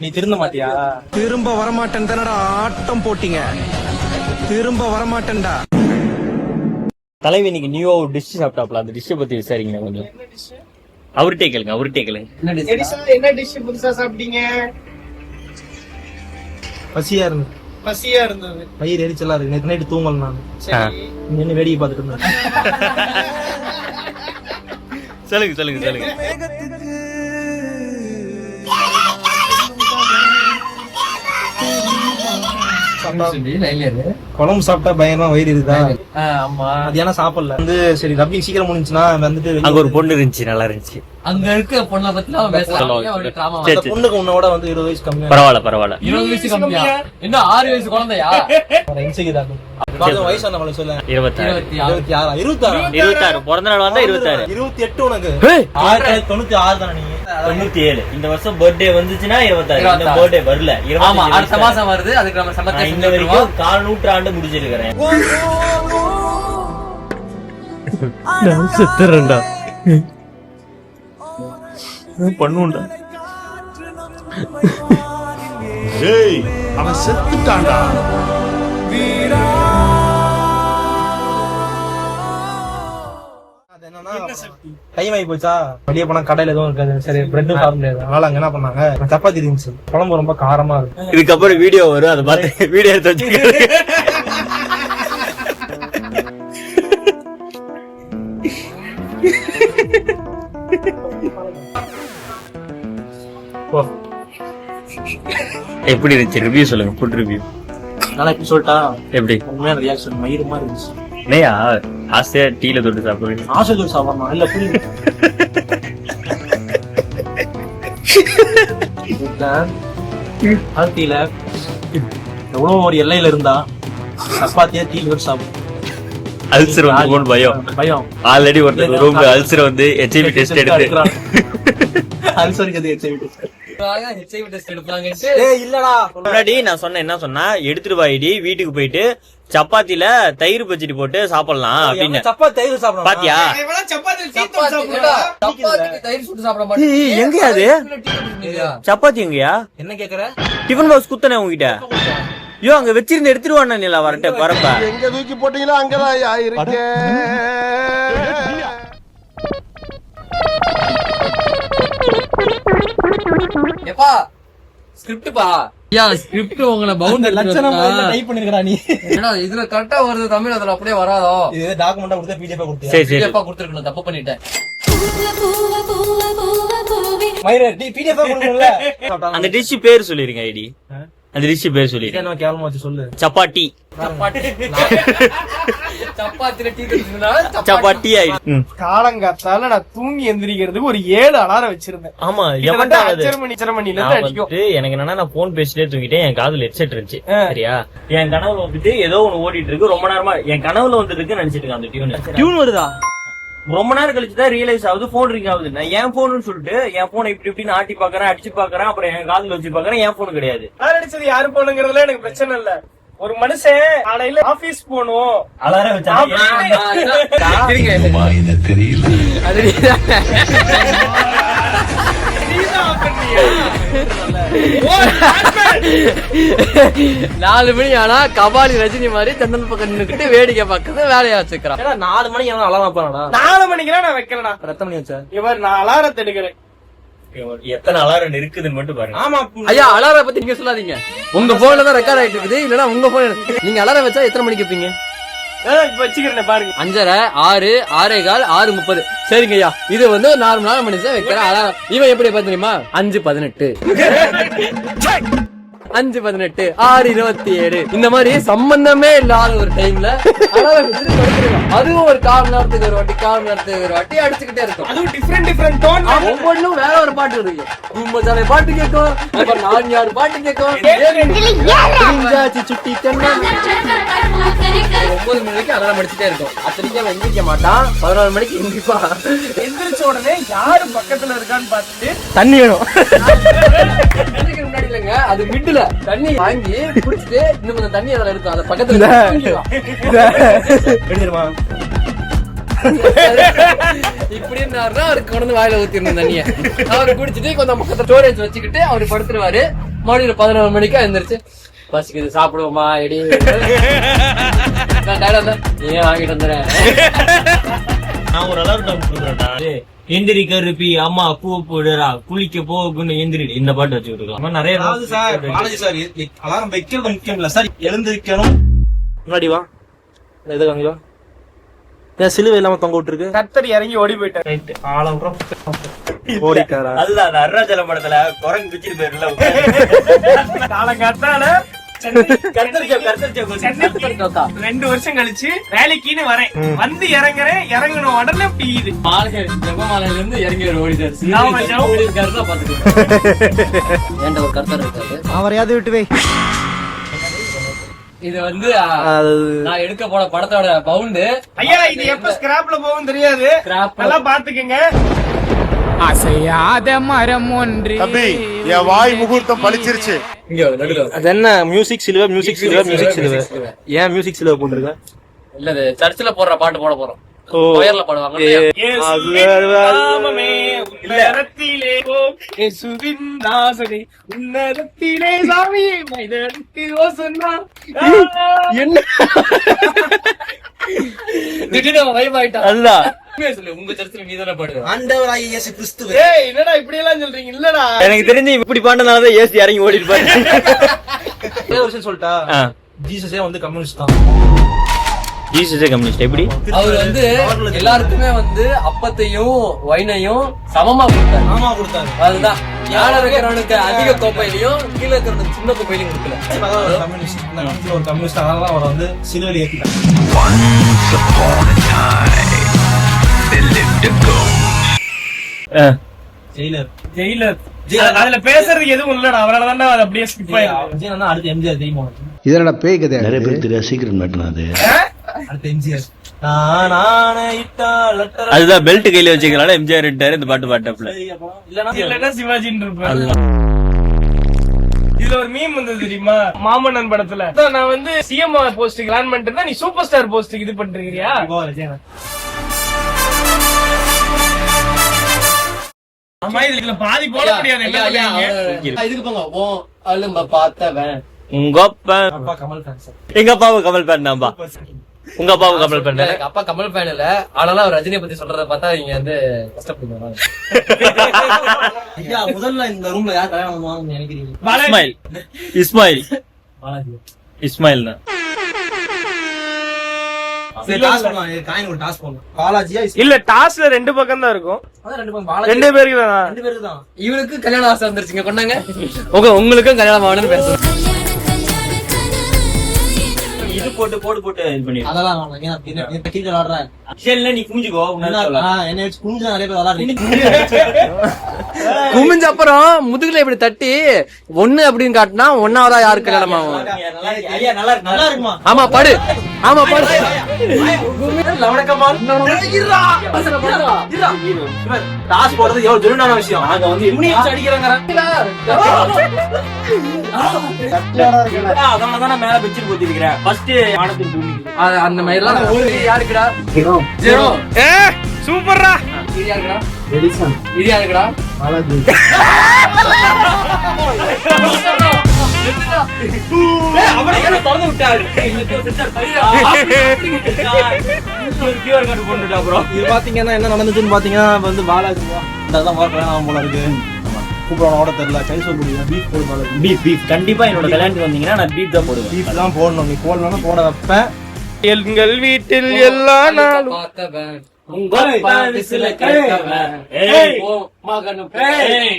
நீ திருந்த மாட்டியா? திரும்ப வரமாட்டேன் தானடா ஆட்டம் போட்டீங்க. திரும்ப வரமாட்டேன்டா. தலைவி இன்னைக்கு நியூ டிஷ் சாப்பிட்டாப்ல, அந்த டிஷ்ஷை பத்தி விசாரிங்க கொஞ்சம். அவர்கிட்டே கேளுங்க. என்ன டிஷ் புதுசா சாப்பிட்டீங்க? பசியா இருந்தது. வயிறு எரிச்சலா இருக்கு. நேத்து நைட்டு தூங்கல நான். என்ன வேடிக்கை பார்த்துட்டு இருந்தேன். சொல்லுங்க. குழம்பு சாப்பிட்டா பயங்கரமா வயிறு இருக்குதா? மத்தியானம் சாப்பிடல வந்து சரி ரப்பிங் சீக்கிரம் முடிஞ்சுன்னா வந்துட்டு அங்க ஒரு பொண்ணு இருந்துச்சு, நல்லா இருந்துச்சு. அங்க இருக்க பொண்ணை பத்தி பொண்ணுக்கு உன்னோட வந்து 20 வயசு கம்மியா. பரவாயில்ல 20 வயசு கம்மியா? என்ன 6 வயசு குழந்தையா? வயசு அந்த சொல்ல 26 பிறந்த நாள் வந்தா 26 28 உனக்கு 1996 தானே? நீ 97. இந்த வருஷம் பர்த்டே வந்துச்சுன்னா 26. இந்த பர்த்டே வரல. ஆமா, அடுத்த மாசம் வருது. அதுக்கு நம்ம சமத்தை இந்த வரைக்கும் 4 நூற்றாண்டு முடிச்சிருக்கிறேன். நான் செத்துறேன்டா. பண்ணுண்டா. ஏய், அவன் செத்துட்டான்டா. டைம் ஆகி போச்சா, வெளியே போனா கடையில எதுவும் இருக்காது. சரி பிரெட்டும் சாப்பிட முடியாது. அதனால அங்க என்ன பண்ணாங்க, சப்பாத்தி இருந்துச்சு. குழம்பு ரொம்ப காரமா இருக்கு. இதுக்கப்புறம் வீடியோ வரும், அதை பார்த்து வீடியோ எடுத்து வச்சுக்க. எப்படி இருந்துச்சு ரிவ்யூ சொல்லுங்க. ஃபுட் ரிவ்யூ நல்லா எப்படி சொல்லிட்டா? எப்படி உண்மையான ரியாக்ஷன் மயிறு மாதிரி இருந்துச்சு. இல்லையா? ஆசையா டீல தொட்டு சாப்பிடுவீங்க. ஆசை தொட்டு சாப்பிடணும் இல்ல புரியுது. வாழ்க்கையில எவ்வளவு ஒரு எல்லையில இருந்தா சப்பாத்தியா டீல தொட்டு சாப்பிடும். அல்சர் வந்து பயம். ஆல்ரெடி ஒரு ரூம்ல அல்சர் வந்து HIV டெஸ்ட் எடுத்து அல்சருக்கு அது HIV டெஸ்ட் முன்னாடி நான் சொன்னேன். என்ன சொன்னா, எடுத்துட்டு வாயிடி வீட்டுக்கு போயிட்டு சப்பாத்தில தயிர் பச்சடி போட்டு சாப்பிடலாம் அப்படின்னு. சப்பாத்தி தயிர் சாப்பிடலாம் பாத்தியா? எங்கயா அது சப்பாத்தி? எங்கயா என்ன கேக்குற? டிஃபன் பாக்ஸ் குத்தனே உங்ககிட்ட. ஐயோ, அங்க வச்சிருந்து எடுத்துருவானா நீல வரப்ப. எங்க தூக்கி போட்டீங்களோ அங்கதான் இருக்கு. எப்பா ஸ்கிரிப்ட்பா? ஐயா ஸ்கிரிப்ட் உங்களை பவுண்டரி லட்சணமா டைப் பண்ணிருக்கடா நீ. ஏடா இதுல கரெக்ட்டா வருது தமிழ், அதுல அப்படியே வராதோ? இது டாக்குமெண்டா கொடுத்தா PDF கொடுத்தியா? சரி PDF கொடுத்திருக்கணும், தப்பு பண்ணிட்டேன். மயிரே PDF கொடுக்கணும்ல. அந்த டிஷ் பேர் சொல்லிருங்க ஐடி. அந்த டிஷ் பேர் சொல்லிருங்க. என்ன கேவலமா வச்சு சொல்லு. சப்பாத்தி. சப்பாத்தில டீ குடிச்சதுனா சப்பாத்தி ஆயிடுச்சு. காலங்காத்தால நான் தூங்கி எந்திரிக்கிறதுக்கு ஒரு 7 அலாரம் வச்சிருந்தேன். ஆமா, எனக்கு என்னன்னா நான் போன் பேசிட்டே தூங்கிட்டேன். என் காதுல ஹெட்செட் இருந்துச்சு. சரியா? என் கனவுல வந்துட்டு ஏதோ ஒண்ணு ஓடிட்டு இருக்கு. ரொம்ப நேரமா என் கனவுல வந்துருக்கு நினைச்சிட்டு இருக்கேன். அந்த டியூன் வருதா? ரொம்ப நேரம் கழிச்சுதான் ரியலைஸ் ஆகுது போன் ரிங் ஆகுது. நான் என் போன் சொல்லிட்டு என் போனை இப்படி ஆட்டி பாக்குறேன், அடிச்சு பாக்குறேன். அப்புறம் என் காதுல வச்சு பாக்குறேன், என் போன் கிடையாது. அடிச்சது யாரு போனுங்கிறதுல எனக்கு பிரச்சனை இல்ல. ஒரு மனுஷன் காலையில ஆபீஸ் போகணும் அலாரம் வச்சா தெரியல. 4 மணி ஆனா கபாலி ரஜினி மாதிரி சந்தன பக்கம் நின்னுக்கிட்டு வேடிக்கை பார்க்கறது வேலையா வச்சுக்கிறான். 4 மணிக்கு அலாரம் வைப்பானடா? 4 மணிக்கெல்லாம் நான் வைக்கலடா. எத்தனை மணி வச்சா? இவர் நான் அலாரத்தை எடுக்கிறேன். எத்தனை அலாரம் இருக்குதுன்னு மட்டும் பாருங்க. ஆமா ஐயா, அலாரம் பத்தி நீங்க சொல்லாதீங்க. உங்க போன்ல தான் ரெக்கார்ட் ஆயிட்டு இருக்குது. இல்லன்னா உங்க போன் நீங்க அலாரம் வச்சா எத்தனை மணிக்கு வைப்பீங்க? வச்சுக்கிறேன் பாருங்க. 5:30, 6, 6:15, 6:30. சரிங்க ஐயா, இது வந்து நார்மலான மனுஷன் வைக்கிற அலாரம். இவன் எப்படி பார்த்து தெரியுமா? 5:18, 5:18, 6:27 இந்த மாதிரி சம்பந்தமே இல்லாத ஒரு டைம்ல அதுவும் ஒரு 1/4 நேரத்துக்கு ஒரு வாட்டி 1/4 நேரத்துக்கு ஒரு வாட்டி அடிச்சுக்கிட்டே இருக்கும். அதுவும் டிஃபரெண்ட் டோன். ஒவ்வொன்னும் வேற ஒரு பாட்டு இருக்கு. கும்பசாலை பாட்டு கேட்கும், அப்புறம் 4 பாட்டு கேட்கும். சுட்டி 9 மணிக்கு அலாரம் அடிச்சுட்டே இருக்கும். அத்தனைக்கு அவன் எந்திரிக்க மாட்டான். 11 மணிக்கு எந்திரிப்பான். எந்திரிச்ச உடனே யாரு பக்கத்துல இருக்கான்னு பார்த்துட்டு தண்ணி வேணும். முன்னாடி இல்லங்க, அது மிட்ல தண்ணி வாங்கி குடிச்சிட்டு இன்னும் கொஞ்சம் தண்ணி அதுல இருக்கும். அத பக்கத்துல எடுத்துருமா? இப்படி பண்ணாருன்னா அவருக்கு கொண்டு வந்து வாயில ஊத்திருந்தோம் தண்ணிய. அவரு குடிச்சிட்டு கொஞ்சம் பக்கத்துல ஸ்டோரேஜ் வச்சுக்கிட்டு அவரு படுத்துருவாரு. மறுபடியும் 11 மணிக்கு எழுந்திரிச்சு பசிக்குது சாப்பிடுவோமா எடி நீயே வாங்கிட்டு வந்துடுறேன். நான் ஒரு அலாரம் கொடுக்குறேன்டா. எந்திரி கருப்பி அம்மா பூ போடுறா குளிக்க போகுன்னு எந்திரி இந்த பாட்டு வச்சு விட்டுருக்கலாம். நிறைய சார் பாலாஜி சார் அலாரம் வைக்கிறது முக்கியம் இல்ல சார், எழுந்திருக்கணும். முன்னாடி வா, இதை காமிக்கோ. ஏன் சிலுவை இல்லாம தொங்க விட்டுருக்கு? கத்தரி இறங்கி ஓடி போயிட்டாரு. ஓடிட்டாரா? அதுதான் அந்த அருணாச்சலம் படத்துல குரங்கு பிச்சுட்டு போயிருல காலங்காத்தால கருத்தரிச்சா 2 வருஷம் கழிச்சு வேலைக்குன்னு வரேன், வந்து இறங்குறேன், இறங்கணும் உடனே பியுது. ஜெபமாலையில இருந்து இறங்கி ஓடிட்டாரு. பாத்துக்கோ ஏன்டா ஒரு கருத்தர் இருக்காரு, அவரையாவது விட்டு வை. இது வந்து நான் எடுக்க போன படத்தோட பவுண்டு. ஐயா இது எப்ப ஸ்கிராப்ல போகும் தெரியாது, நல்லா பாத்துக்கங்க. அசையாத மரம் ஒன்று தம்பி என் வாய் முகூர்த்தம் பழிச்சிருச்சு. இங்க நடுல அது என்ன மியூசிக் சிலுவை, மியூசிக் சிலுவை, மியூசிக் சிலுவை. ஏன் மியூசிக் சிலுவை போட்டுருக்க? இல்ல இது சர்ச்சில் போடுற பாட்டு போட போறோம். ஒயர்ல பாடுவாங்க. உன்னதத்திலே சாமி மைதனுக்கு சொன்னான். என்ன திடீர்னு வைபாயிட்டா அதுதான் சொல்லு, உங்க சர்ச்சில் நீ தானே பாடுவ. ஆண்டவராகிய இயேசு கிறிஸ்துவே. ஏய் என்னடா இப்படி எல்லாம் சொல்றீங்க? இல்லடா எனக்கு தெரிஞ்சு இப்படி பாண்டனாலதான் ஏசி இறங்கி ஓடிட்டு பாரு. ஒரு விஷயம் சொல்லிட்டா, ஜீசஸே வந்து கம்யூனிஸ்ட் தான். ஜீசஸே கம்யூனிஸ்ட் எப்படி? அவர் வந்து எல்லாருக்குமே வந்து அப்பத்தையும் ஒயினையும் சமமா கொடுத்தாரு. ஆமா கொடுத்தாரு. அதுதான் யார இருக்கிறவனுக்கு அதிக கோப்பையிலையும் கீழே இருக்கிறவனுக்கு சின்ன கோப்பையிலையும் கொடுக்கல. ஒரு கம்யூனிஸ்ட், இந்த காலத்துல ஒரு கம்யூனிஸ்ட், அதனால அவரை வந்து சிலுவையில் ஏத்திட்டாங்க. ஜெயிலர். ஜெயிலர் அதுல பேசுறதுக்கு எதுவும் இல்லடா, அவரால் தான் அது அப்படியே ஸ்கிப் ஆயிடும். விஜயனா அடுத்து எம்ஜிஆர் தெரியுமா? இதனோட பேய் கதை நிறைய பேர் தெரியாது, சீக்கிரம் மாட்டினாது. அடுத்து எம்ஜிஆர். அதுதான் பெல்ட் கையில வச்சுக்கிறால எம்ஜிஆர் இந்த பாட்டு பாட்டப்ல. இல்லன்னா சிவாஜின்னு இருப்பாரு. இதுல ஒரு மீம் வந்தது தெரியுமா, மாமன்னன் படத்துல நான் வந்து சிஎம் போஸ்டுக்கு பிளான் பண்ணிட்டு இருந்தா, நீ சூப்பர் ஸ்டார் போஸ்டுக்கு இது பண்றியா? ஆமா இதுல பாதி போட முடியாது. இதுக்கு போங்க ஓ அலும்ப பார்த்தவன் உங்க அப்பா கமல் ஃபேன் சார். எங்க அப்பாவும் கமல் ஃபேன் தான்பா. உங்க அப்பாவும் கமல் ஃபேன். எனக்கு அப்பா கமல் ஃபேன் இல்ல, ஆனாலும் அவர் ரஜினியை பத்தி சொல்றத பார்த்தா நீங்க வந்து கஷ்டப்படுங்க. ஐயா முதல்ல இந்த ரூம்ல யார் கல்யாணம் பண்ணுவாங்கன்னு நினைக்கிறீங்க? இஸ்மாயில். இஸ்மாயில் பாலாஜி. இஸ்மாயில் தான். இல்ல டாஸ்ல 2 பக்கம் தான் இருக்கும், 2 பேருக்கு தான். இவனுக்கு கல்யாணம் ஆசை வந்துருச்சுங்க, கொண்டாங்க உங்களுக்கும் கல்யாணம் ஆகணும்னு பேசுறேன். இது போட்டு போட்டு போட்டு இது பண்ணி அதெல்லாம் நீ குமிஞ்சுக்கோ. என்ன வச்சு குஞ்சு நிறைய பேர் விளாடுறீங்க. குமிஞ்ச அப்புறம் முதுகுல இப்படி தட்டி ஒண்ணு அப்படின்னு காட்டினா ஒன்னாவதா யாரு கல்யாணம் ஆகும்? ஐயா நல்லா இருக்கு, நல்லா இருக்குமா? ஆமா படு, ஆமா படு. டாஸ் போடுறது எவ்வளவு ஜெனுனான விஷயம். அங்க வந்து அடிக்கிறாங்க. அதனாலதான் நான் மேல பெட்ஷீட் போத்திருக்கிறேன். ஃபர்ஸ்ட் ஆனத்துக்கு பூமி அந்த மாதிரி எல்லாம் யாருக்குடா? சூப்பர்ரா. இது யாருக்குடா? இது யாருக்குடா? பாத்தீங்கன்னா என்ன நடந்துச்சுன்னு பாத்தீங்கன்னா வந்து பாலாஜி போல இருக்கு. கூப்பிடோட தெரியல, கை சொல்ல முடியும். பீஃப் போடுவாங்க. பீஃப் கண்டிப்பா என்னோட கல்யாணத்துக்கு வந்தீங்கன்னா நான் பீஃப் தான் போடுவேன். பீஃப் தான் போடணும். நீ போடணும்னா போட வைப்பேன். எங்கள் வீட்டில் எல்லா நாளும் பார்த்தவன் உங்க அப்பா விசில கேட்கவன். ஏய் மகனும் ஏய்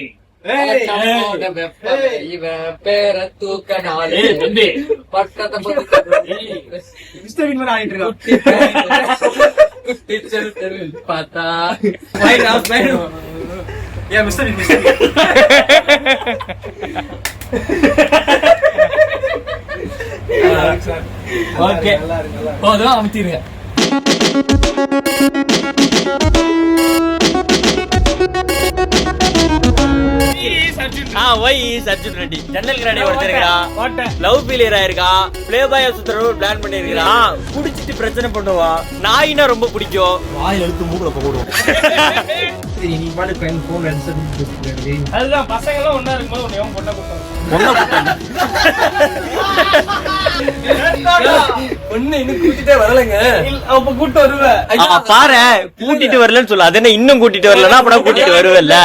இவன் பேர தூக்க நாளே பட்டத்தை பார்த்தா ஓகே போதும் அமுத்திருங்க. ஒய் அர்ஜுன் ரெட்டி ஜன்னல் கண்ணாடி உடைச்சிருக்கான், போட்டேன். லவ் ஃபெயிலியர் ஆயிருக்கான், பிளே பாயா சுத்துற பிளான் பண்ணிருக்கான், குடிச்சிட்டு பிரச்சனை பண்ணுவான், நாயினா ரொம்ப பிடிக்கும். வாயில் எடுத்து மூக்குல போடுவோம். சரி நீ பாட்டு பையன் போன் எடுத்து அதுதான் பசங்க எல்லாம் ஒன்னா இருக்கும்போது உன்னை எவன் பொண்ணை கூப்பிட்டான். ஒண்ணு இன்னும் கூட்டிட்டே வரலங்க. அப்ப கூட்டு வருவேன். பாரு கூட்டிட்டு வரலன்னு சொல்ல, அது என்ன இன்னும் கூட்டிட்டு வரலன்னா அப்படா கூட்டிட்டு வருவல்ல.